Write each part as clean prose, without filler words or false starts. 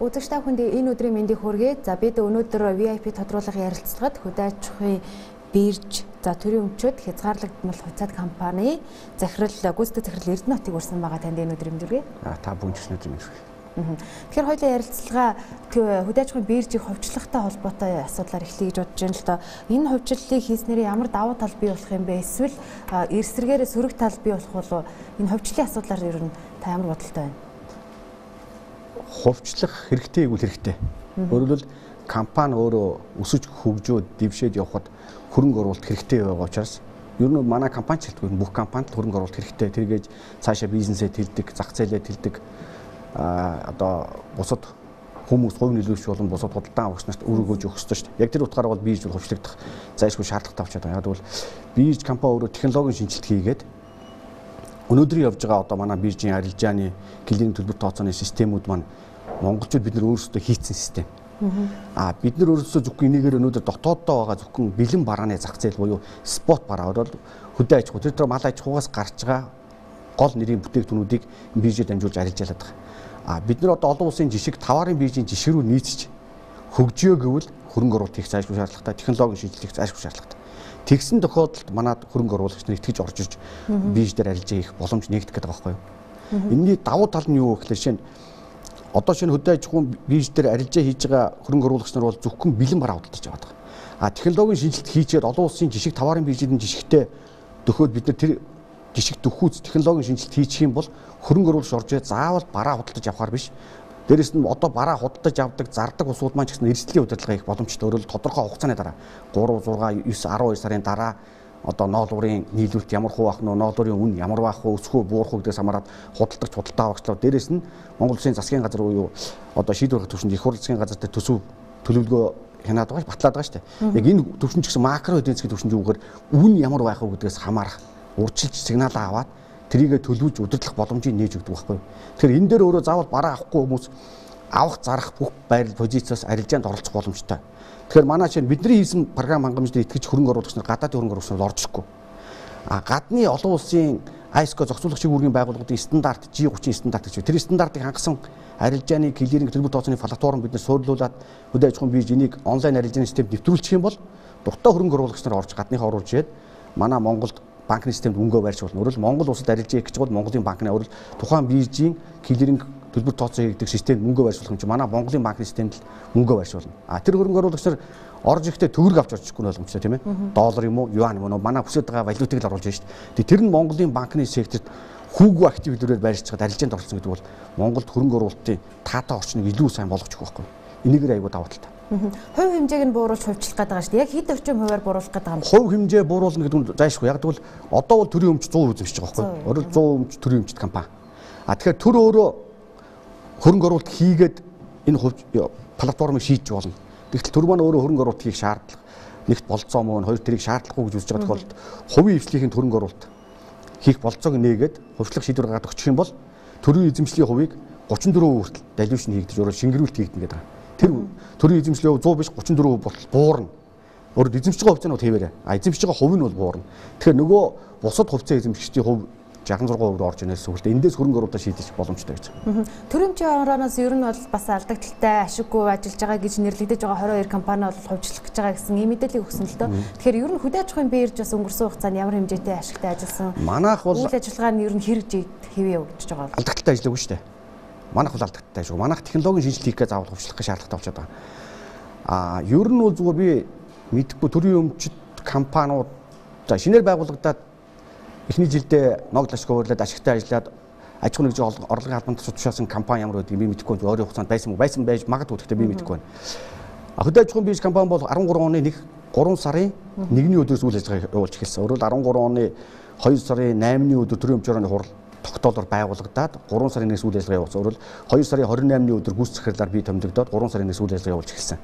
үзэгч та бүхэнд энэ өдрийн мэндийг хүргэе. За бид өнөөдөр VIP тодруулах ярилцлагад хөдөө аж ахуйн бирж төрийн өмчөд хязгаарлагдмал хувьцаат компани захирал гүйцэтгэх захирал Эрдэнэ хотыг урьсан байгаа танд энэ өдрийн мэнд хүргэе. Та бүхэн ч өдрийн мэнд хүргэе. Тэгэхээр хоёулаа ярилцлага хөдөө аж ахуйн биржийг ховчлохтой холбоотой асуудлаар эхлэе гэж бодож байна л доо. Энэ ховчлолыг хийснээр ямар давуу тал бий болох юм бэ? Эсвэл эрсэргээрээ сөрөг тал бий болох болов энэ ховчлолын асуудлаар ер нь та ямар бодолтой байна? Ховчлох хэрэгтэй гэвэл хэрэгтэй. Өөрөөр хэлбэл компани өөрөө өсөж хөгжөөд дэвшээд явхад хөрөнгө оруулалт хэрэгтэй байгаа учраас ер нь манай компани ч хэлтгүй бүх компанид хөрөнгө оруулалт хэрэгтэй. Тэргээж цаашаа бизнесээ тэлдэг, зах зээлээ тэлдэг. Одоо бусад хүмүүс хувь нөлөөлөгч болон бусад худалдан авагч нарт өргөж өгөх ёстой шүү дээ. Яг тэр утгаараа бол бирж бол хөвчлөгдөх зайлшгүй шаардлагатай болчиход байгаа. Яг бол бирж компани өөрөө технологийн шинжилт хийгээд өнөөдрийн явж байгаа одоо манай биржийн арилжааны клиринг төлбөр тооцооны системүүд маань монголчууд бид нар өөрсдөө хийцэн систем. Бид нар өөрсдөө зөвхөн энийгээр өнөөдөр дотооддоо байгаа зөвхөн бэлэн барааны зах зээл буюу спот бараа ороод хөдөө аж ахуй тэр мал аж ахуйгаас гарч байгаа гол нэрийн бүтээгдэхүүнүүдийг биржээр дамжуулж арилжаалаад байгаа. Бид нар одоо олон улсын жишг таварын биржийн жишг рүү нийцэж хөгжиё гэвэл хөрөнгө оруулалт хийх зайлшгүй шаардлагатай, технологийн шинжилгээ хийх зайлшгүй шаардлагатай. Тэгсэн тохиолдолд манад хөрөнгө оруулагч нар итгэж орж ирж бирж дээр арилжаа хийх боломж нэгдэх гэдэг байгаа байхгүй юу? Энэний давуу тал нь юу гэхээр шинэ одоо шинэ хөдөө аж ахуйн бирж дээр арилжаа хийж байгаа хөрөнгө оруулагч нар бол зөвхөн бэлэн бараа худалдаж байгаа. Технологийн шинжилт хийчихэд олон улсын жишг таварын биржийн жишгтэй төхөөд бид нар тэр жишг төхүүц технологийн шинжилт хийчих юм бол хөрөнгө оруулагч орж ирээд заавал бараа худалдаж авахар биш. Дээрэс нь одоо бараа худалдаж авдаг, зардаг усууд маань ч гэсэн эрсдлийн удирдлага хийх боломжтой. Өөрөөр тодорхой хугацааны дараа 3, 6, 9, 12 сарын дараа одоо ноолуурын нийлүүлэлт ямар хуу ах нь, ноолуурын үн ямар байх вэ, өсөх үү, буурах уу гэдгээс хамаарат худалдагч худалдаа авагчлаа. Дээрэс нь Монгол Улсын засгийн газар буюу одоо шийдвэр гаргах төвшөнд их хурл засгийн газар дээр төсөв төлөвлөгөө хянаад байгаа ш, батлаад байгаа шүү дээ. Яг энэ төвшөнд ч гэсэн макро эдийн засгийн төвшөнд юугаар үн ямар байх вэ гэдгээс хамаарах урьдчилж сигналаа аваад тэрийгэ төлөвлөж удирдлах боломжийг нээж өгдөг байхгүй. Тэгэхээр энэ дээр өөрөө заавал бараа авахгүй хүмүүс авах зарах бүх байрал позициас арилжаанд оролцох боломжтой. Тэгэхээр манай чинь бидний хийсэн програм хангамжтай итгэж хөрөнгө оруулагч нар гадаадын хөрөнгө оруулагч нар орж ирэхгүй. Гадны олон улсын ISCO зохицуулах чиглэл үүргийн байгууллагуудын стандарт G30 стандарт гэж. Тэр стандартыг хангасан арилжааны клиринг төлбөр тооцооны платформ бид нар суурилуулад хөдөө аж ахуйн бирж энийг онлайн арилжааны системд нэвтрүүлчих юм бол дуртай хөрөнгө оруулагч нар орж гадныхаа оруулж ирээд манай Монголд банкны системд өнгөө байршуулна. Өөрөлд Монгол улсад арилжаа хийх гэж бол Монголын банкны өөрөлд тухайн биржийн клиринг төлбөр тооцоо хийгдэх системд мөнгө байршуулах юм чи манай Монголын банкны системд мөнгө байршуулна. Тэр хөрөнгө оруулагч нар орж ирэхдээ төгрөг авч орчихгүй нь боломжтой тийм ээ. Доллар юм уу, юан юм уу манай хүсэж байгаа валютыг л оруулж байна шүү дээ. Тэр нь Монголын банкны секторт хүүгүй активитүүрээр байршиж чад арилжаанд оролцсон гэдэг бол Монголд хөрөнгө оруулалтын таатай орчныг илүү сайн болгож өгөх байхгүй. Энийгээр аягүй давуу талтай. Хувь хэмжээг нь бууруулж хувьчлах гэдэг байгаа шүү дээ. Яг хэд орчим хувиар бууруулах гэдэг юм бэ? Хувь хэмжээ бууруулна гэдэг нь зайлшгүй. Яг тэгвэл одоо бол төрийн өмч 100% эзэмшиж байгаа байхгүй. Өөрөөр 100 өмч төрийн өмчт компани. Тэгэхээр төр өөрөө хөрөнгө оруулалт хийгээд энэ платформыг шийдэж болно. Тэгвэл төр маань өөрөө хөрөнгө оруулалт хийх шаардлага нэгт болцоо мөн хоёр тэрийг шаардлагагүй гэж үзэж байгаа тохиолдолд хувийн эвслийнхэн хөрөнгө оруулалт хийх болцоог нээгээд хувьчлах шийдвэр гаргаад өгчих юм бол төрийн эзэмшлийн хувийг 34% хүртэл далившн хийгдэж өөрөө шингэрүүлэлт хийгдэнэ гэдэг. Тэр төрийн эзэмшлийн хувь 100 биш 34% болтол буурна. Өөрөөр эзэмшиж байгаа хувьцаа нь хэвээрээ. Эзэмшиж байгаа хувь нь бол буурна. Тэгэхээр нөгөө бусад хувьцаа эзэмшигчдийн хувь 66% орж ирнэ гэсэн үг л дээ. Эндээс хөрөнгө оруулалт шийдэж боломжтой гэж. Төрөмчийн орооноос ер нь бол бас алдагдaltaй ашиггүй ажиллаж байгаа гэж нэрлэгдэж байгаа 22 компани бол хувьчлах гэж байгаа гэсэн ийм мэдээллийг өгсөн л дөө. Тэгэхээр ер нь хөдөө аж ахуйн бирж бас өнгөрсөн хугацаанд ямар хэмжээтэй ашигтай ажилласан. Манайх бол үйл ажиллагаа нь ер нь хэрэг хэвээ явагдаж байгаа. Алдагдaltaй ажиллаагүй шүү дээ. Манайх бол алдагдaltaй шүү. Манайх технологийн шинжилгээ хийх гэж заавал хувьчлах гэж шаардлагатай болчиход байгаа. Ер нь бол зүгээр би мэдхгүй төрийн өмчт компаниуд за шинээр байгуулагдаад эхний жилдээ ногд ашиг хөөрлөд ашигтай ажиллаад аж ахуйн нэгжийн орлогын албанд тушаасан компани ямар байдгийг би мэдэхгүй байна. Өөрийн хугацаанд байсан байж магадгүй гэхдээ би мэдэхгүй байна. Хөдөө аж ахуйн бирж компани бол 13 оны 3 сарын 1-ний өдрөөс үйл ажиллагаа явуулж эхэлсэн. Өөрөөр 13 оны 2 сарын 8-ны өдөр төрийн өмч орооны хурал тогтоолоор байгуулагдаад 3 сарын 1-ээс үйл ажиллагаа явуулсан. Өөрөөр 2 сарын 28-ны өдөр гүйцэтгэх захирлаар би томилогдоод 3 сарын 1-ээс үйл ажиллагаа явуулж эхэлсэн.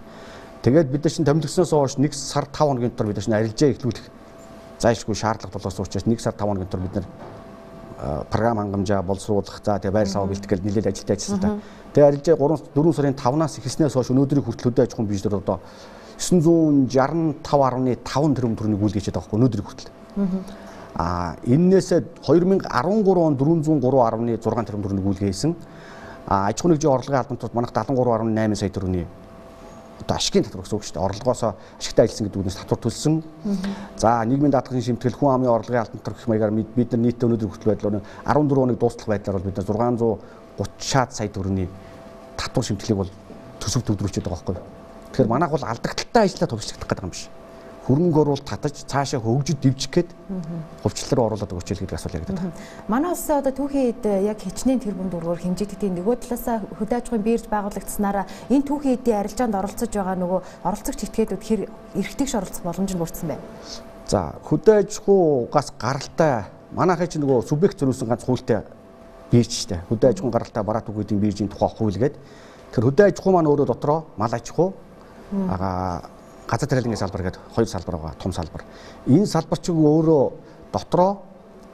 Тэгээд бид нар чинь томилогдсоноос хойш 1 сар 5 хоногийн дотор бид нар чинь арилжаа эхлүүлэх зайлшгүй шаардлага болсон учраас 1 сар 5 хоногийн дотор бид нар програм хангамжаа боловсруулах за тэгээ байр саваа бэлтгэл нэлээд ажилтаа ажилласан та. Тэгээ арилжаа 4 сарын 5-наас эхэлснээс хойш өнөөдрийг хүртэл хөдөө аж ахуйн биржээр одоо 965.5 тэрбум төгрөгийг үйлдвэрлэж байгаа байхгүй өнөөдрийг хүртэл. Эннээс 2013 онд 403.6 тэрбум төгрөгийг үйлдвэрлэсэн. аж ахуйн нэгжийн орлогын албантууд манайх 73.8 сая төгрөгийн одоо ашигын татвар гэсэн үг шүү дээ. Орлогоос ашигтай ажилласан гэдэг үгнээс татвар төлсөн. За нийгмийн даатгалын шимтгэл, хүн амын орлогын албантар гэх маягаар бид нар нийтдээ өнөөдөр хүртэл байдлаар 14 хоног дуустал байдлаар бол бид нар 630 сая төгрөгийн татвар шимтгэлийг бол төсөв төвлөрүүлж байгаа байхгүй юу. Тэгэхээр манайх бол алдагдaltaй ажиллаад төвчлөгдөх гэдэг юм биш. Хөрөнгө оруулалт татаж цаашаа хөгжиж дэвжих гээд хувьчлал руу оруулаад өгч ийл гэдэг асуулт яг гэдэг. Манай улсаа одоо түүхийн хэд яг хичнээн тэрбум төгрөгөөр хэмжигддэг. Нөгөө талаасаа хөдөө аж ахуйн бирж байгуулагдсанараа энэ түүхийн эдийн арилжаанд оролцож байгаа нөгөө оролцогч этгээдүүд хэр эргэтгэж оролцох боломж нь бүрдсэн байна. За хөдөө аж ахуйгаас гаралтай манайхаа чинь нөгөө субъект зориулсан ганц хуультай бирж штэ. Хөдөө аж ахуйн гаралтай бараа түүхийн биржийн тухай хууль гээд. Тэгэхээр хөдөө аж ахуй маань өөрөө дотроо мал аж ахуй газар тариалангийн салбар гэдэг хоёр салбар байгаа, том салбар. Энэ салбар чинь өөрөө дотроо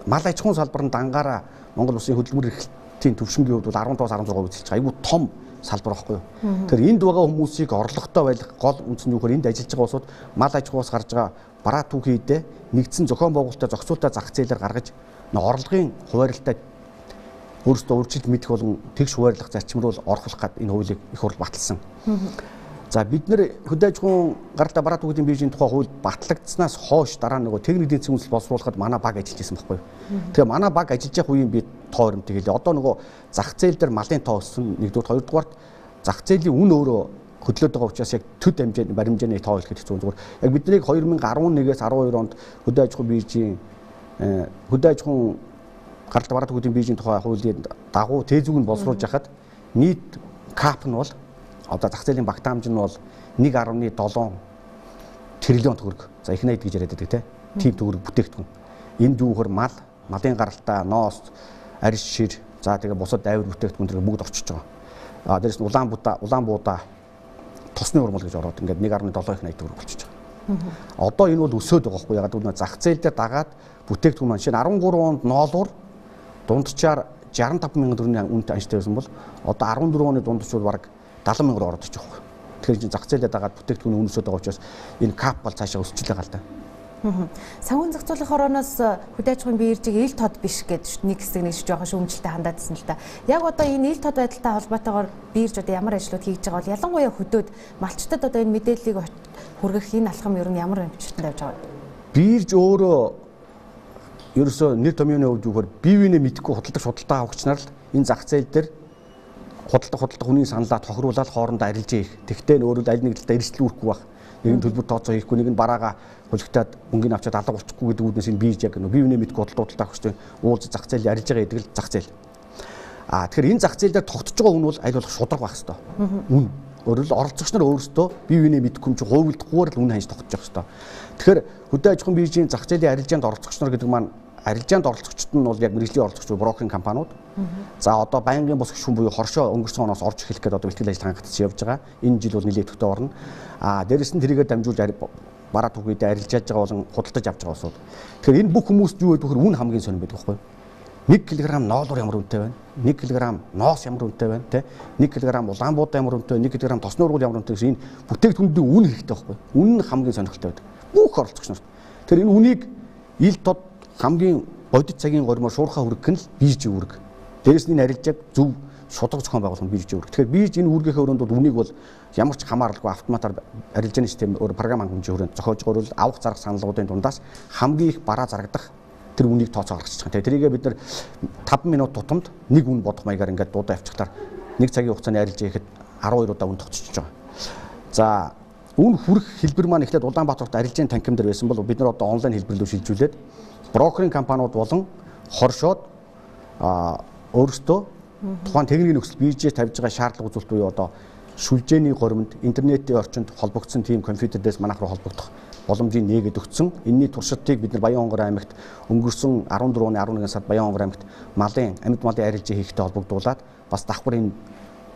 мал аж ахуйн салбар нь дангаараа Монгол Улсын хөдөлмөр эрхлэлтийн төвшингийн хувьд бол 15-16% үзэлж байгаа. Айгуу том салбар байхгүй юу. Тэгэхээр энд байгаа хүмүүсийг орлоготой байлгах гол үндэс нь юу гэхээр энд ажиллаж байгаа улсууд мал аж ахуйгаас гарч байгаа бараа түүхийдээ нэгдсэн зохион байгуулалттай зохицуултаа зах зээлээр гаргаж орлогын хуваарлалтаа өөрсдөө өөрчилж мэдэх болон тэгш хуваарлах зарчим руу орхолох гэдэг энэ хуулийг их хурл баталсан. За бид нэр хөдөө аж ахуйн гаралтай бараа түүхийн биржийн тухай хууль батлагдсанаас хойш дараа нөгөө техник эдийн засгийн үндэслэл боловсруулахад манай баг ажиллаж байсан байхгүй юу. Тэгэхээр манай баг ажиллаж явах үеийн би тоо баримтыг хэлээ. Одоо нөгөө зах зээл дээр малын тоо өссөн нэгдүгээр, хоёрдугаарт зах зээлийн үн өөрөө хөдлөөд байгаа учраас яг төд хэмжээний баримжааны тоо хэлэхэд хэцүү зүгээр. Яг биднийг 2011-ээс 12 онд хөдөө аж ахуйн биржийн хөдөө аж ахуйн гаралтай бараа түүхийн биржийн тухай хуулийн дагуу тээзүүг нь боловсруулж хахад нийт кап нь бол одоо зах зээлийн багтаамж нь бол 1.7 тэрлион төгрөг. За их найд гэж яриад байдаг тийм төгрөг бүтээгдэхүүн. Энд юу хөр мал, малын гаралтай, ноос, арьс шир, за тэгээ бусад дайвар бүтээгдэхүүн зэрэг бүгд орчиж байгаа. Дээрээс нь улаан буудаа тосны урмал гэж ороод ингээд 1.7 их найд төгрөг болчихж байгаа. Одоо энэ бол өсөөд байгаа байхгүй ягаад гэвэл зах зээл дээр дагаад бүтээгдэхүүн маань шинэ 13 онд ноолуур дундчаар 65 мянган төгрөгийн үнэтэй анштай байсан бол одоо 14 оны дундчууд бараг 70 мянгаар ороод иж байгаа. Тэгэхээр чинь зах зээлээ дагаад бүтээгдэхүүн үнэсөд байгаа учраас энэ кап бол цаашаа өсчихлээ гал та. Санхүүгийн зохицуулах орооноос хөдөө аж ахуйн биржийг ил тод биш гэж нэг хэсэг нэг жоохон шүүмжлэлтэй хандаадсан л та. Яг одоо энэ ил тод байдалтай холбоотойгоор бирж одоо ямар ажлууд хийж байгаа бол ялангуяа хөдөөд малчтад одоо энэ мэдээллийг хүргэх энэ алхам ер нь ямар хэмжээнд явж байгаа вэ? Бирж өөрөө ерөөсөө нэр томьёоны хувьд юугаар бие биенээ мэдхгүй худалдаж худалдаа авахч нар л энэ зах зээл дээр худалдах хүний саналаа тохируулаад хоорондоо арилж ийх. Тэгтээ өөрөө аль нэг талдаа эрсдэл үүрхгүй байх. Нэг нь төлбөр тооцоо хийхгүй, нэг нь бараагаа хулигтаад мөнгөний авчаад алга болчихгүй гэдэг үүднээс энэ бирж яг бие биенээ мэдгүй худалдаа авахч уулз зах зээл арилж байгаа гэдэг л зах зээл. Тэгэхээр энэ зах зээл дээр тогтож байгаа үн бол аль болох шударга байх хэрэгтэй. Үн. Өөрөөр оролцогч нар өөрсдөө бие биенээ мэдгүй юм чи хувилдахгүйгээр л үн ханьж тогтож явах хэрэгтэй. Тэгэхээр хөдөө аж ахуйн биржийн зах зээлийн арилжаанд оролцогч нар гэдэг маань арилжаанд оролцогчд нь бол яг мэргэжлийн оролцогч брокеринг компаниуд. За одоо байнгын бус гишүүн буюу хоршоо өнгөрсөн оноос орж эхлэх гээд одоо бэлтгэл ажил хангалттай явж байгаа. Энэ жил бол нэлээд төвтэй орно. Дээрэс нь тэрийгээр дамжуулж бараа түүхийдээ арилжааж байгаа болон худалдаж авч байгаа улсууд. Тэгэхээр энэ бүх хүмүүст юу гэдэг вэ? Үн хамгийн сонирн байдаг байхгүй юу? 1 кг ноолуур ямар үнэтэй байна? 1 кг ноос ямар үнэтэй байна? Тэ 1 кг улаан буудаа ямар үнэтэй, 1 кг тосны ургуул ямар үнэтэй гэсэн энэ бүтээгдэхүүнүүдийн үн хэрэгтэй байхгүй юу? Үн нь хамгийн сонирхолтой байдаг. Бүх оролцогч нарт. Тэгэхээр энэ үнийг ил тод хамгийн бодит цагийн гормоор шуурхаа хүргэх нь л биржийн үүрэг. Дээрээс нь арилжааг зөв шударга зохион байгуулах нь биржийн үүрэг. Тэгэхээр бирж энэ үүргийнхээ өрөөнд бол үнийг бол ямар ч хамааралгүй автоматар арилжааны систем өөр програм хангамжийн хүрээнд зохиож байгуул авах зарах саналгуудын дундаас хамгийн их бараа зарагдах тэр үнийг тооцоо гаргачих. Тэрийгээ бид нар 5 минут тутамд нэг үн бодох маягаар ингээд дуудаа авчихлаар нэг цагийн хугацааны арилжаа хийхэд 12 удаа үн тогтчихж байгаа. За үн хүрэх хэлбэр маань эхлээд Улаанбаатарт арилжааны танким дээр байсан бол бид нар одоо онлайн хэлбэр рүү шилжүүлээд брокеринг компаниуд болон хоршоод өөрсдөө тухайн техникийн нөхцөл биржээр тавьж байгаа шаардлага үзүүлэлт буюу одоо шүлжээний горимд интернетийн орчинд холбогдсон тийм компьютер дээрс манайх руу холбогдох боломжийг нээгээд өгсөн. Энэний туршилтыг бид нар Баян-Хонгор аймагт өнгөрсөн 14 оны 11 сард Баян-Хонгор аймагт амьд малын арилжаа хийхтэй холбогдуулаад бас давхар энэ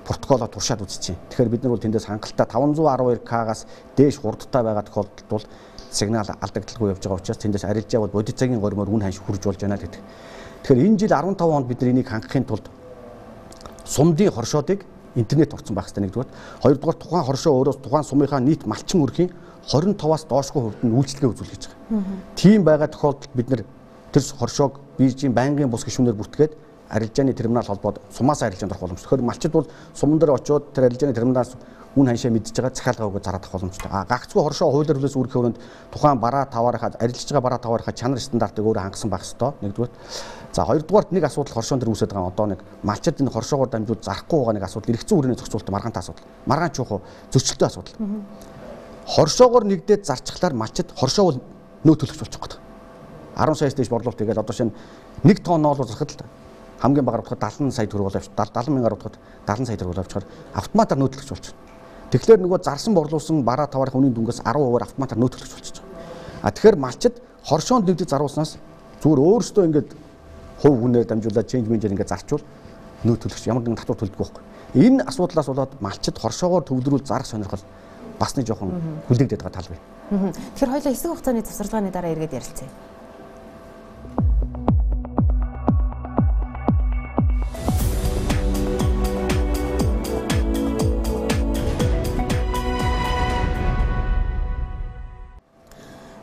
протоколоо туршаад үзчихье. Тэгэхээр бид нар бол тэндээс хангалттай 512К-гаас дээш хурдтай байгаа тохиолдолд бол сигнал алдагдaltaгүй явж байгаа учраас тэндээс арилжаа бол бодит цагийн гормоор үн ханш хурж болж байна л гэдэг. Тэгэхээр энэ жил 15 онд бид нар энийг хангахын тулд сумдын хоршоодыг интернет орсон байх хэрэгтэй нэгдүгээр. Хоёрдугаар тухайн хоршоо өөрөө тухайн сумынхаа нийт малчин өрхийн 25-аас доошгүй хувьд нь үйлчлэгээ үзүүл гэж байгаа. Тийм байгаа тохиолдолд бид нар тэр хоршоог биржийн байнгын бус гишүүнээр бүртгээд арилжааны терминал холбоод сумаас арилжаанд орох боломжтой. Тэгэхээр малчид бол суман дээр очиод тэр арилжааны терминалаас үн ханшаа мэдж байгаа захиалга өгөөд зараад авах боломжтой. Гагцгүй хоршоо хуулиар хүлээс үүрэх өрөөнд тухайн бараа таваарынхаа арилжж байгаа бараа таваарынхаа чанар стандартыг өөрөө хангасан байх ёстой. Нэгдүгээр. За хоёрдугаарт нэг асуудал хоршоон дээр үүсэж байгаа одоо нэг малчид энэ хоршоогоор дамжуулж зарахгүй байгаа нэг асуудал эргэцэн үрээний зохицуулалтын маргаантай асуудал. Маргаан чухал зөрчилтэй асуудал. Хоршоогоор нэгдээд зарчихлаар малчид хоршоо бол нөө төлөгч болчих гээд. 10 саяас дээш борлуулалт хийгээд одоо шинэ 1 тонн ноол зархад л хамгийн бага авахад 70 сая төгрөг боловч 70 мянгаар авахад 70 сая төгрөг боловчоор автоматар нөө төлөгч болчих. Тэгэхээр нөгөө зарсан борлуулсан бараа таваарх үнийн дүнгээс 10% автоматар нөө төлөгч болчих. Тэгэхээр малчид хоршоонд нэгдэж заруулснаас зүгээр өөрөөсөө ингээд хувь хүнээр дамжуулаад change manager ингээд зарчвал нөө төлөгч ямар нэгэн татвар төлдөг байхгүй. Энэ асуудлаас болоод малчид хоршоогоор төвлөрүүл зарах сонирхол бас нэг жоохон хүлээгдээд байгаа тал бай. Тэгэхээр хоёулаа хэсэг хугацааны завсарлагын дараа эргээд ярилцъя.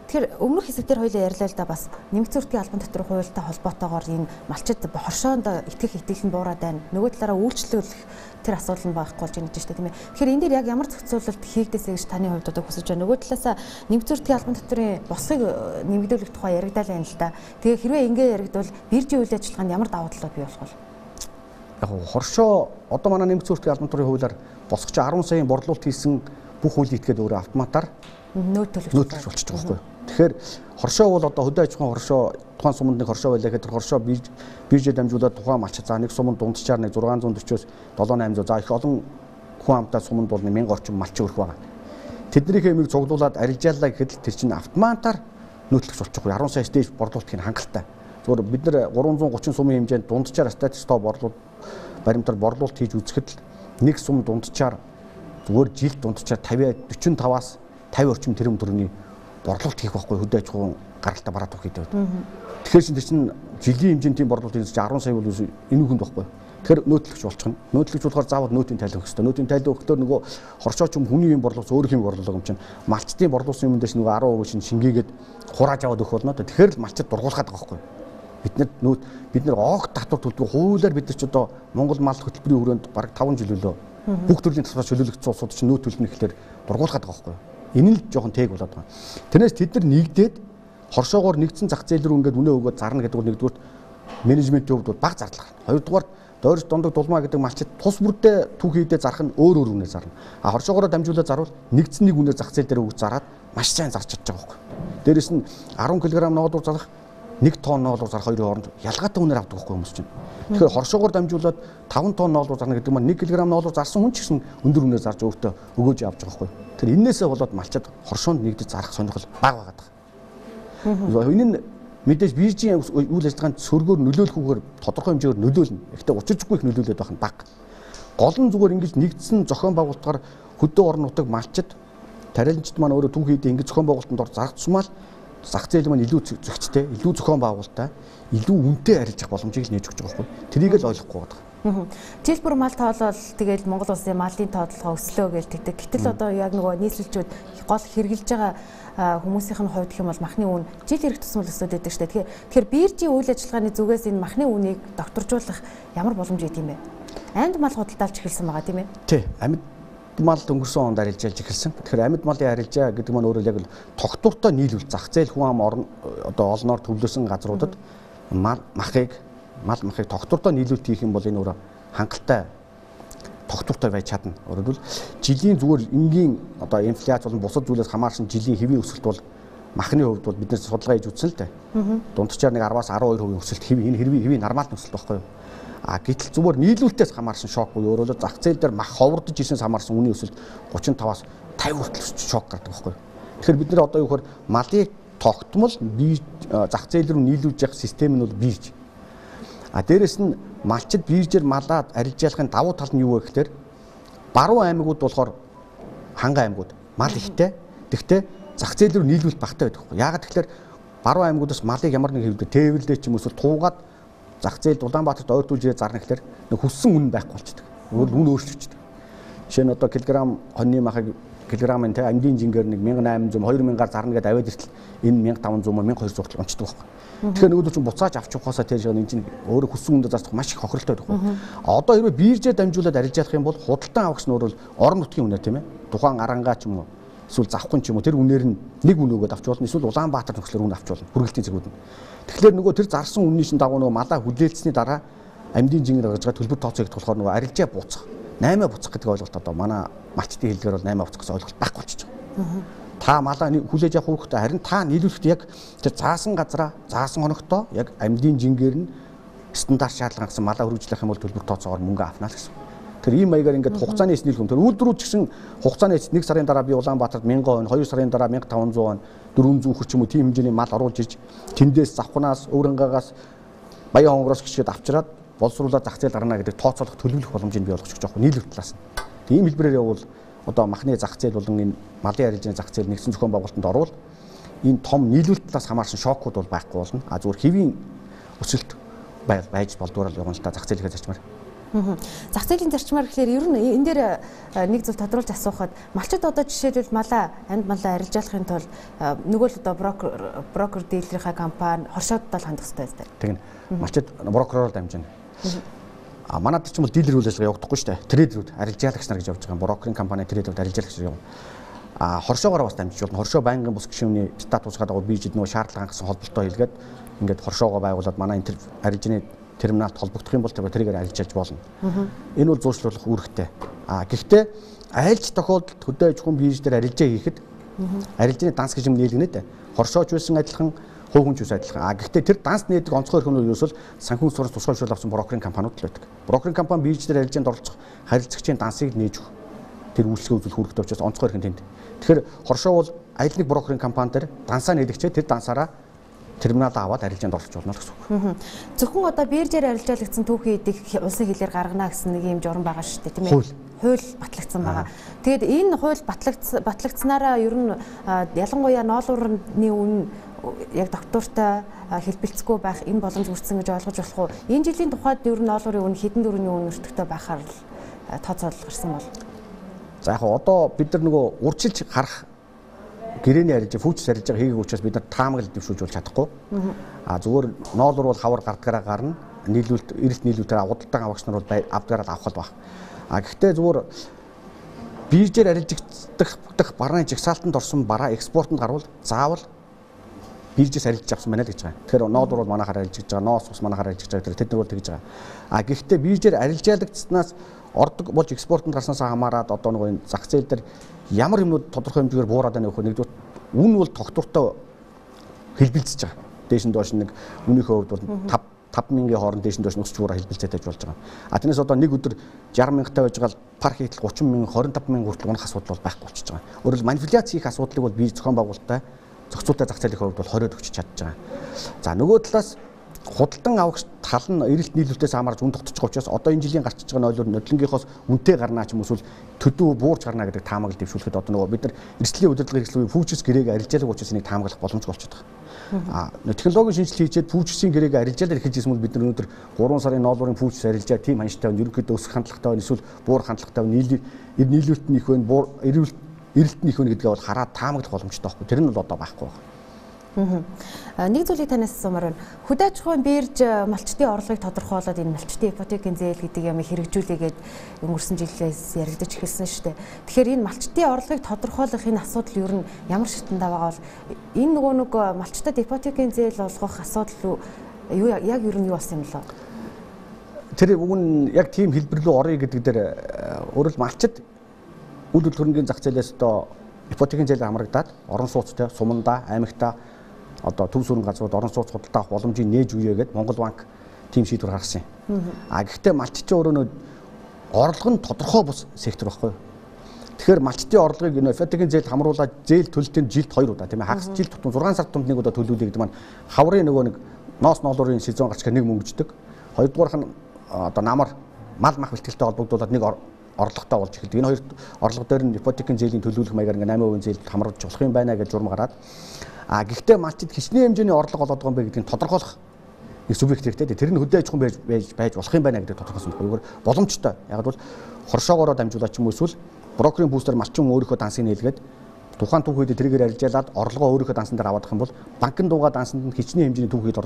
Тэгэхээр өмнөх хэсэгтэр хоёулаа ярьлаа л да бас нэмэгдсэн үртгийн албан татврын хуультай холбоотойгоор энэ малчид хоршоонд итгэх итгэл нь буураад байна. Нөгөө талаараа үйлчлүүлэх тэр асуудал нь байхгүй болж байна гэж тийм ээ. Тэгэхээр энэ дээр яг ямар зохицуулалт хийгдээсэй гэж таны хувьд одоо хүсэж байна. Нөгөө талаасаа нэмэгдсэн үртгийн албан татврын босгыг нэмэгдүүлэх тухай яригдал байна л да. Тэгээ хэрвээ ингэ яригдвал биржийн үйл ажиллагаанд ямар давуу талууд бий болох вэ? Яг хоршоо одоо манай нэмэгдсэн үртгийн албан татврын хуулиар босгоч 10 саяын борлуулалт хийсэн бүх хуулийг итгээд өөрөө автоматар нөө төлөгч болчихж байгаа байхгүй. Тэгэхээр хоршоо бол одоо хөдөө аж ахуйн хоршоо тухайн суманд нэг хоршоо байлаа гэхэд хоршоо биржээр дамжуулаад тухайн малчид за нэг суманд дунджаар нэг 640-оос 7-800 за их олон хүн амтай суманд бол 1000 орчим малчин өрөх байгаа. Тэднийхээ эмийг цуглуулад арилжаалаа гэхэд л тэр чинь автоматар нөөтлөгч болчихгүй 10 саяас дээш борлуулалт хийн хангалттай. Зүгээр бид нар 330 сумын хэмжээнд дунджаар статистик борлуулалт баримтаар борлуулалт хийж үзэхэд л нэг сум дунджаар зүгээр жилд дунджаар 45-аас 50 орчим тэрбум төгрөгийн борлуулалт хийх байхгүй хөдөө аж ахуйн гаралтай бараад өгөх гэдэг. Тэгэхээр чинь жилийн хэмжээнд тийм борлуулалт хийж 10 сая бол энэ хүнд байхгүй. Тэгэхээр нөөтлөгч болчихно. Нөөтлөгч болохоор заавал нөөтийн тайлбар өгөх хэрэгтэй. Нөөтийн тайлбар өгөхлөөр нөгөө хоршооч юм хүний юм борлуулсан өөр юм борлуулах юм чинь малчдын борлуулсан юм дэс нөгөө 10% чинь шингээгээд хурааж аваад өгөх болно. Тэгэхээр л малчд дургуулгаад байгаа байхгүй. Бид нар огт татвар төлдөг хуулиар бид нар ч одоо Монгол мал хөтөлбөрийн хүрээнд бараг 5 жил өлөө бүх төрлийн татвар чөлөөлөгдсөн улсууд чинь нөөт төлнө гэхлээр дургуулгаад байгаа байхгүй. Энэ л жоохон тээг болоод байгаа. Тэрнээс тэд нар нэгдээд хоршоогоор нэгдсэн зах зээл рүү ингээд үнэ өгөөд зарна гэдэг нь нэгдүгээр менежментийн хувьд бол бага зарлага. Хоёрдугаар дойрч дундаг дулмаа гэдэг малчид тус бүрдээ түүхийдээ зарах нь өөр үнээр зарна. Хоршоогоор дамжуулаад зарвал нэгдсэн нэг үнээр зах зээл дээр өгч зараад маш сайн зарч чадж байгаа байхгүй. Дээрэс нь 10 кг ноолуур зарах 1 тонн ноолуур зарах хоёрын хооронд ялгаатай үнээр авдаг байхгүй хүмүүс чинь. Тэгэхээр хоршоогоор дамжуулаад 5 тонн ноолуур зарна гэдэг нь 1 кг ноолуур зарсан хүн ч гэсэн өндөр үнээр зарж өөртөө өгөөж авч байгаа байхгүй. Тэр энээсээ болоод малчид хоршоонд нэгдэж зарах сонирхол бага байгаа. Энэ нь мэдээж биржийн үйл ажиллагаанд сөргөөр нөлөөлөхгүйгээр тодорхой хэмжээгээр нөлөөлнө. Гэхдээ учирчгүй их нөлөөлөд байх нь бага. Гол нь зүгээр ингэж нэгдсэн зохион байгуулалтаар хөдөө орон нутаг малчид тариаланчид маань өөрөө түүхийдээ ингэж зохион байгуулалтанд ор зарах тусмаа зах зээл маань илүү зохицтой, илүү зохион байгуулалттай, илүү үнэтэй арилжах боломжийг л нээж өгч байгаа байхгүй. Тэрийг л ойлгохгүй байна. Жил бүр мал тоолол тэгэл Монгол улсын малын тоотлогоо өслөө гэж тэгдэг. Гэтэл одоо яг нөгөө нийслэлчүүд гол хэрглэж байгаа хүмүүсийнх нь хувьд гэх юм бол махны үн жил ирэх тусмал өсөд байдаг шүү дээ. Тэгэхээр биржийн үйл ажиллагааны зүгээс энэ махны үнийг докторжуулах ямар боломж өгд юм бэ? Амьд мал худалдаалж эхэлсэн байгаа тийм ээ? Тий. Амьд мал өнгөрсөн онд арилжаалж эхэлсэн. Тэгэхээр амьд малын арилжаа гэдэг нь өөрөө яг л тогтвортой нийлүүл зах зээл хүн ам орон одоо олноор төвлөсөн газруудад мал махыг тогтвортой нийлүүлэлт хийх юм бол энэ өөрөө хангалттай тогтвортой байж чадна. Өөрөөр хэлбэл жилийн зүгээр энгийн одоо инфляц болон бусад зүйлээс хамаарсан жилийн хэвийн өсөлт бол махны хувьд бол бид нэр судалгаа хийж үзсэн л дээ. Дундчаар нэг 10-аас 12% өсөлт хэвийн хэвийн нормал өсөлт байхгүй юу? Гэтэл зүгээр нийлүүлэлтээс хамаарсан шок буюу өөрөөр зах зээл дээр мах ховордож ирсэнээс хамаарсан үнийн өсөлт 35-аас 50 хүртэл шок гардаг байхгүй юу? Тэгэхээр бид нэр одоо юу гэхээр малыг тогтмол зах зээл рүү нийлүүлж явах систем нь бол бирж. Дээрэс нь малчид биржээр малаад арилжаалахын давуу тал нь юу вэ гэхээр баруун аймагуд болохоор ханган аймагуд мал ихтэй. Тэгвэл зах зээл рүү нийлүүлэлт багтаа байдаг байхгүй. Яагаад тэгэхээр баруун аймагудаас малыг ямар нэг хэвдэ тээвэрлээ ч юм уу туугаад зах зээл Улаанбаатарт ойртуулж ирээ зарна гэхээр нэг хүссэн үнэ байхгүй болчихдог. Үн өөрчлөгчдөг. Жишээ нь одоо килограмм хоньны махыг килограммын амдын жингээр нэг 1800 2000-аар зарна гэдээ аваад иртэл энэ 1500 1200 хүртэл онцдог байхгүй. Тэгэхээр нөгөөдөө чинь буцааж авч явахаасаа тэр шиг энэ чинь өөрөө хүссэн үндэ застах маш их хохиролтой байхгүй. Одоо хэрвээ биржээр дамжуулаад арилжаах юм бол худалдан авах нь өөрөө орон нутгийн үнээр тийм ээ. Тухайн арангаа ч юм уу эсвэл завхын ч юм уу тэр үнээр нь нэг үн өгөөд авч болно. Эсвэл Улаанбаатар нөхцөлөөр үн авч болно. Хүргэлтийн цэгүүд нь. Тэгэхээр нөгөө тэр зарсан үнний шин дагуу нөгөө малаа хүлээлтсний дараа амьдын жингээр гаргаж байгаа төлбөр тооцоо гэдэг болохоор нөгөө арилжаа буцах 8 буцах гэдэг ойлголт одоо манай малчтын хэллэгээр бол 8 буцах гэсэн ойлголт байхгүй болчихж байгаа. Та малаа хүлээж авах хүүхдээ харин та нийлүүлэхэд яг тэр заасан газараа заасан хоногтоо яг амьдын жингээр нь стандарт шаардлага гэсэн малаа хөрвүүлэх юм бол төлбөр тооцоогоор мөнгө авна л гэсэн. Тэр ийм маягаар ингээд хугацааны эс нийлэх юм. Тэр үйлдвэрүүд ч гэсэн хугацааны эс 1 сарын дараа би Улаанбаатарт 1000 хонь, 2 сарын дараа 1500 хонь, 400 хөрч юм уу тийм хэмжээний мал оруулж иж тэндээс завхнаас өөрөнгөөс баян хонгороос гिचгээд авчираад боловсруулаад зах зээл гарна гэдэг тооцоолох төлөвлөх боломжийг бий болгочих жоох нийлүүлэлт талаас нь. Тийм хэлбэрээр явбал одоо махны зах зээл болон энэ малын арилжааны зах зээл нэгдсэн зохион байгуулалтанд орвол энэ том нийлүүлэлт талаас хамаарсан шокууд бол байхгүй болно. А зүгээр хэвийн өсөлт байж болдгоор л явна л та зах зээлийн зарчмаар. Зах зээлийн зарчмаар гэхээр ер нь энэ дээр нэг зүйл тодруулж асуухад малчид одоо жишээлбэл амьд малаа арилжаалахын тулд нөгөө л одоо брокер дийлэрийнхаа компани хоршооддол хандах хэрэгтэй байдаг. Тэгнь малчид брокероор дамжина. А манайд ч юм бол дилер үйл ажиллагаа явагдахгүй шүү дээ. Трейдерүүд арилжаалагч нар гэж явж байгаа. Брокерийн компани трейдерүүд арилжаалагч гэж явна. А хоршоогоор бас дамжиж болно. Хоршоо байнгын бус гишүүний статус гадаг биржид нөгөө шаардлага хангасан холболтоо хийлгээд ингээд хоршоогоо байгуулад манай энэ арилжааны терминалд холбогдох юм бол тэрийг арилжаалж болно. Энэ бол зуушлуулах үүрэгтэй. А гэхдээ айлч тохиолдолд хөдөө аж ахуйн бирж дээр арилжаа хийхэд арилжааны данс гэж юм нийлгэнэ дээ. Хоршооч байсан адилхан хувь хүнч ус адилхан. А гэхдээ тэр данс нээдэг онцгой өрхөмнүүд ерөөсөл санхүүгийн сурц тусгайлшуул авсан брокерийн компаниуд л байдаг. Брокерийн компани бирж дээр арилжаанд оролцох харилцагчийн дансыг нээж өгөх. Тэр үйлчлэгээ үзүүлэх үүрэгтэй учраас онцгой өрхөн тэнд. Тэгэхээр хоршоо бол аль нэг брокерийн компани дээр дансаа нээлгчээ тэр дансаараа терминал аваад арилжаанд оролцож болно гэсэн үг. Зөвхөн одоо биржээр арилжаалагдсан түүхий эдийг улсын хилээр гаргана гэсэн нэг юм журам байгаа шүү дээ, тийм ээ. Хууль батлагдсан байгаа. Тэгээд энэ хууль батлагдсанаараа ер нь ялангуяа ноолуурны үн яг доктортой хэлбэлцэхгүй байх энэ боломж бүрдсэн гэж ойлгож болох уу? Энэ жилийн тухайд ер нь ноолуурын үн хэдэн дөрөвний үн өртөгтэй байхаар тооцоолол гарсан бол. За яг одоо бид нар нөгөө урьдчилж харах гэрээний арилжаа, фүүчс арилжаа хийгээг учраас бид нар таамаглал дэвшүүлж болж чадахгүй. А зүгээр ноолуур бол хавар гардгаараа гарна. Нийлүүлэлт, эрэлт нийлүүлэлтээр худалдан авагч нар бол авдгаараа авах бол баг. А гэхдээ зүгээр биржээр арилжагдах барааны жагсаалтанд орсон бараа экспортод гарвал заавал биржээс арилжиж авсан байна л гэж байгаа. Тэгэхээр ноолуур бол манайхаар арилжиж байгаа, ноос бас манайхаар арилжиж байгаа. Тэд нар бол тэгж байгаа. А гэхдээ биржээр арилжаалагдсанаас ордог болж экспортод гарснаас хамаарат одоо нөгөө энэ зах зээл дээр ямар юмнууд тодорхой хэмжээгээр буураад байна вэ гэхээр нэгдүгээр үн бол тогтвортой хэлбэлцэж байгаа. Дээш нь доош нэг үнийхээ хувьд бол 5000-ийн хооронд дээш нь доош өсч буураа хэлбэлцээд байж болж байгаа. А тэрнээс одоо нэг өдөр 60,000-тай байж байгаа пар хийтэл 30,000, 25,000 хүртэл унах асуудал бол байхгүй болчихж байгаа. Өөрөөр манипуляц хийх асуудлыг бол бие зохион байгуулалттай зохицуулалттай зах зээлийн хувьд бол 20-од өгч чадж байгаа. За нөгөө талаас худалдан авах тал нь эрэлт нийлүүлэлтээс хамаарч үн тогтчих учраас одоо энэ жилийн гарч байгаа нойлоор нодлонгийнхоос үнэтэй гарнаа ч юм эсвэл төдөө буурч гарнаа гэдэг таамаглал дэвшүүлэхэд одоо нөгөө бид нар эрсдлийн удирдлага хэрэгслүүгийн фүүчерс гэрээг арилжаалах учраас энийг таамаглах боломжгүй болчиход байгаа. Технологийн шинжилгээ хийчихэд фүүчерсийн гэрээг арилжаалал эхэлж ирсэн бол бид нар өнөөдөр 3 сарын ноолуурын фүүчерс арилжаа тийм ханштай байна. Ерөнхийдөө өсөх хандлагатай байна. Эсвэл буурах хандлагатай байна. Нийлүүлэлт нь их байна. Эрэлт нь их байна гэдгээ бол хараад таамаглах боломжтой байхгүй. Тэр нь бол одоо байхгүй байна. Нэг зүйлийг танаас асуумаар байна. Хөдөө аж ахуйн бирж малчтын орлогыг тодорхойлоод энэ малчтын ипотекийн зээл гэдэг ямыг хэрэгжүүлээгээд өнгөрсөн жилээс яригдаж эхэлсэн шүү дээ. Тэгэхээр энэ малчтын орлогыг тодорхойлох энэ асуудал ер нь ямар шатнд байгаа бол энэ нөгөө нэг малчтад ипотекийн зээл олгох асуудал яг ер нь юу болсон юм лөө? Тэр уг нь яг тийм хэлбэр рүү орё гэдэг дээр өөрөлд малчд үйл хөдлөмжийн зах зээлээс одоо ипотекийн зээл хамрагдаад орон сууцтай, сумандаа, аймагтаа одоо төв сүрэн газрууд орон сууц худалдаа авах боломжийг нээж өгье гэд Монгол банк тийм шийдвэр гаргасан юм. А гэхдээ малчдын өөрөө орлого нь тодорхой бус сектор байхгүй юу? Тэгэхээр малчдын орлогыг энэ ипотекийн зээл хамруулаад зээл төлөлтөнд жилд 2 удаа тийм ээ хагас жил тутам 6 сар тутамд нэг удаа төлүүлээ гэдэг маань хаврын нөгөө нэг ноос ноолуурын сезон гарч нэг мөнгөждөг. Хоёрдугаарх нь одоо намар мал мах бэлтгэлтэй холбогдуулаад нэг орлоготой болж эхэлдэг. Энэ хоёр орлого дээр нь ипотекийн зээлийн төлөвлөх маягаар ингээ 8% зээл хамруулж болох юм байна гэж журам гараад. А гэхдээ малчид хичнээн хэмжээний орлого олоод байгаа юм бэ гэдгийг тодорхойлох нэг субъект хэрэгтэй. Тэр нь хөдөө аж ахуйн байж болох юм байна гэдэг тодорхойлсон байхгүй. Боломжтой. Яг бол хоршоогоороо дамжуулаад ч юм уу эсвэл брокерийн бүүстер малчин өөрийнхөө дансыг нээлгээд тухайн түүхийд тэргээр арилжаалаад орлогоо өөрийнхөө дансан дээр аваадах юм бол банкны дуугаа дансанд нь хичнээн хэмжээний түүхийд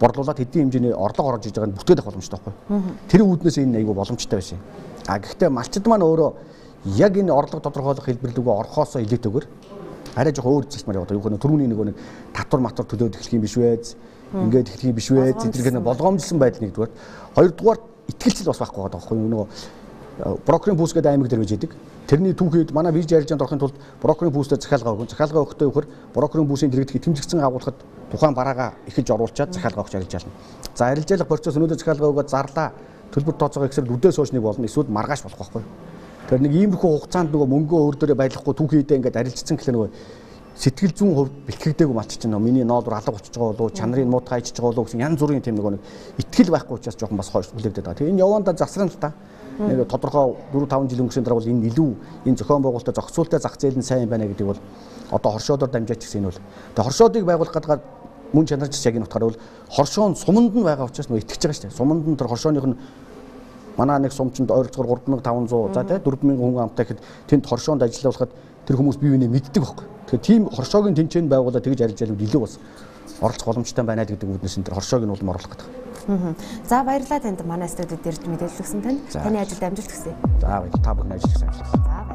борлуулаад хэдийн хэмжээний орлого орж иж байгааг нь бүтээх боломжтой байхгүй. Тэр үүднээс энэ айгүй боломжтой байсан юм. Гэхдээ малчид маань өөрөө яг энэ орлого тодорхойлох хэлбэрлүүгөө орохоосоо илүүтэйгээр арай жоохон өөр зүйлсмаар яваад юу гэнэ түрүүний нэг татвар матвар төлөөд эхлэх юм биш вэ? Ингээд эхлэх юм биш вэ? Тэдгээр нь болгоомжлсон байдал нэгдүгээр. Хоёрдугаар итгэлцэл бас байхгүй байгаа байхгүй юу? Нөгөө брокерийн бүүс гэдэг аймаг дээр байж идэг. Тэрний түүхийд манай бирж арилжаанд орохын тулд брокерийн бүүстэй захиалгаа өгөн. Захиалгаа өгөхдөө өгөхөр брокерийн бүүсийн дэргэд итгэмжлэгдсэн агуулгад тухайн бараагаа эхэлж оруулчаад захиалгаа өгч арилжаална. За арилжаалах процесс өнөөдөр захиалгаа өгөөд зарлаа. Төлбөр тооцоогоо ихсэр үдээс хойш нэг болно. Эсвэл маргааш болох байхгүй. Тэр нэг иймэрхүү хугацаанд нөгөө мөнгөө өөр дөрөө байлгахгүй түүхийдээ ингээд арилжсан гэхлээр нөгөө сэтгэл зүйн хувьд бэлтгэгдээгүй малчиж байна. Миний ноолор алга болчихж байгаа болов уу, чанарын муутгай ичж байгаа болов уу гэсэн янз бүрийн тийм нөгөө нэг итгэл байхгүй учраас жоохон бас хойш хүлээвдэд байгаа. Тэгээ энэ явандаа засран л та. Нэг тодорхой 4-5 жил өнгөрсөн дараа бол энэ илүү энэ зохион байгуулалтаа зохицуултаа зах зээл нь сайн байна гэдэг бол одоо хоршоодоор дамжаач гэсэн энэ бол. Тэгээ хоршоодыг байгуулах гэдэг мөн чанарч яг энэ утгаараа бол хоршоо нь суманд нь байгаа учраас нөгөө итгэж байгаа шүү дээ. Суманд нь тэр хоршооных нь манай нэг сумчинд ойролцоогоор 3500 за тий 4000 хүн амтай гэхэд тэнд хоршоонд ажиллаулахад тэр хүмүүс бие биенээ мэддэг байхгүй. Тэгэхээр тийм хоршоогийн тэнцээнд байгуулаад тэгж арилжаалууд илүү бас оролцох боломжтой байна гэдэг үүднээс энэ хоршоог нь улам оруулах гэдэг. За баярлалаа танд манай студид ирж мэдээлэл өгсөн танд. Таны ажилд амжилт хүсье. За баярлалаа. Та бүхэн ажил хийсэн. За